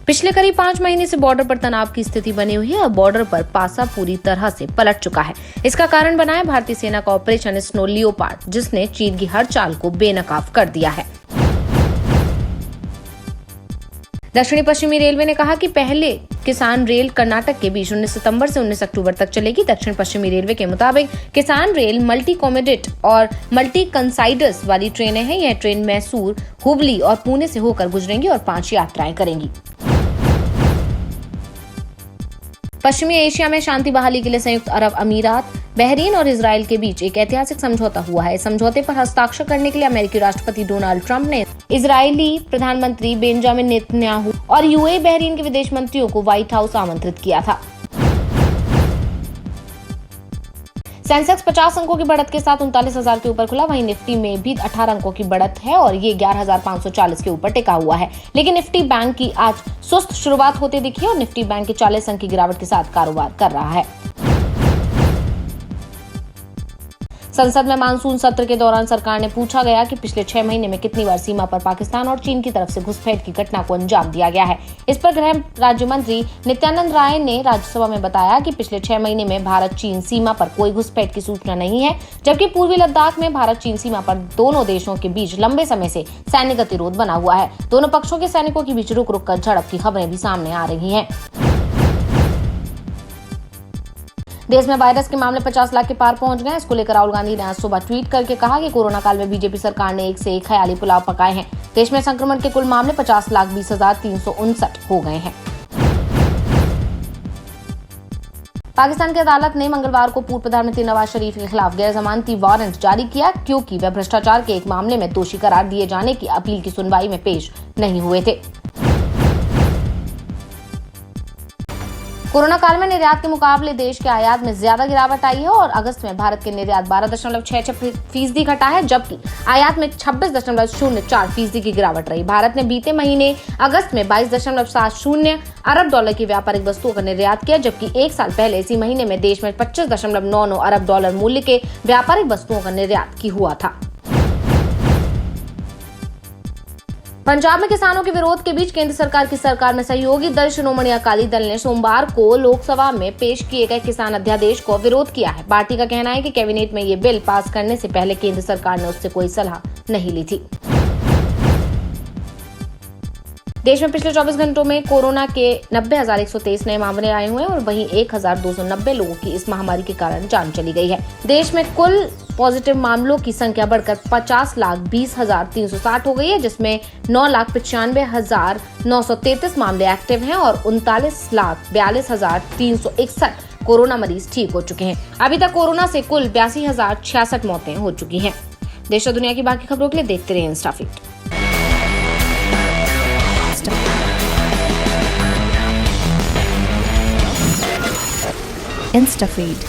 पिछले करीब 5 महीने से बॉर्डर पर तनाव की स्थिति बनी हुई है और बॉर्डर पर पासा पूरी तरह से पलट चुका है। इसका कारण बना है भारतीय सेना का ऑपरेशन स्नो लियोपार्ड, जिसने चीन की हर चाल को बेनकाब कर दिया है। दक्षिणी पश्चिमी रेलवे ने कहा कि पहले किसान रेल कर्नाटक के बीच 19 सितंबर से 19 अक्टूबर तक चलेगी। दक्षिण पश्चिमी रेलवे के मुताबिक किसान रेल मल्टी कॉमोडिट और मल्टी कंसाइडर्स वाली ट्रेनें हैं। यह ट्रेन मैसूर, हुबली और पुणे से होकर गुजरेंगी और 5 यात्राएं करेंगी। पश्चिमी एशिया में शांति बहाली के लिए संयुक्त अरब अमीरात, बहरीन और इजराइल के बीच एक ऐतिहासिक समझौता हुआ है। इस समझौते पर हस्ताक्षर करने के लिए अमेरिकी राष्ट्रपति डोनाल्ड ट्रंप ने इजरायली प्रधानमंत्री बेंजामिन नेतन्याहू और यूएई बहरीन के विदेश मंत्रियों को व्हाइट हाउस आमंत्रित किया था। सेंसेक्स 50 अंकों की बढ़त के साथ 39,000 के ऊपर खुला। वहीं निफ्टी में भी 18 अंकों की बढ़त है और ये 11,540 के ऊपर टिका हुआ है। लेकिन निफ्टी बैंक की आज सुस्त शुरुआत होते दिखी और निफ्टी बैंक के 40 अंक की गिरावट के साथ कारोबार कर रहा है। संसद में मानसून सत्र के दौरान सरकार ने पूछा गया कि पिछले 6 महीने में कितनी बार सीमा पर पाकिस्तान और चीन की तरफ से घुसपैठ की घटना को अंजाम दिया गया है। इस पर गृह राज्य मंत्री नित्यानंद राय ने राज्यसभा में बताया कि पिछले 6 महीने में भारत चीन सीमा पर कोई घुसपैठ की सूचना नहीं है, जबकि पूर्वी लद्दाख में भारत चीन सीमा पर दोनों देशों के बीच लंबे समय से सैन्य गतिरोध बना हुआ है। दोनों पक्षों के सैनिकों के बीच रुक रुक कर झड़प की खबरें भी सामने आ रही हैं। देश में वायरस के मामले 50 लाख के पार पहुंच गए। इसको लेकर राहुल गांधी ने आज सुबह ट्वीट करके कहा कि कोरोना काल में बीजेपी सरकार ने एक से एक ख्याली पुलाव पकाए हैं। देश में संक्रमण के कुल मामले 50,20,359 हो गए हैं। पाकिस्तान की अदालत ने मंगलवार को पूर्व प्रधानमंत्री नवाज शरीफ के खिलाफ गैर जमानती वारंट जारी किया, क्योंकि वह भ्रष्टाचार के एक मामले में दोषी करार दिए जाने की अपील की सुनवाई में पेश नहीं हुए थे। कोरोना काल में निर्यात के मुकाबले देश के आयात में ज्यादा गिरावट आई है और अगस्त में भारत के निर्यात 12.66% घटा है, जबकि आयात में 26.04% की गिरावट रही। भारत ने बीते महीने अगस्त में 22.70 अरब डॉलर की व्यापारिक वस्तुओं का निर्यात किया, जबकि एक साल पहले इसी महीने में देश में 25.99 अरब डॉलर मूल्य के व्यापारिक वस्तुओं का निर्यात हुआ था। पंजाब में किसानों के विरोध के बीच केंद्र सरकार की सरकार में सहयोगी दल शिरोमणि अकाली दल ने सोमवार को लोकसभा में पेश किए गए किसान अध्यादेश को विरोध किया है। पार्टी का कहना है कि कैबिनेट में ये बिल पास करने से पहले केंद्र सरकार ने उससे कोई सलाह नहीं ली थी। देश में पिछले 24 घंटों में कोरोना के 90,123 नए मामले आए हुए हैं और वहीं 1,290 लोगों की इस महामारी के कारण जान चली गई है। देश में कुल पॉजिटिव मामलों की संख्या बढ़कर 50,20,360 हो गई है, जिसमें 9,95,933 मामले एक्टिव हैं और 39,42,361 कोरोना मरीज ठीक हो चुके हैं। अभी तक कोरोना से कुल 82,066 मौतें हो चुकी हैं। देश और दुनिया की बाकी खबरों के लिए देखते रहिए इंस्टाफीड। InstaFeed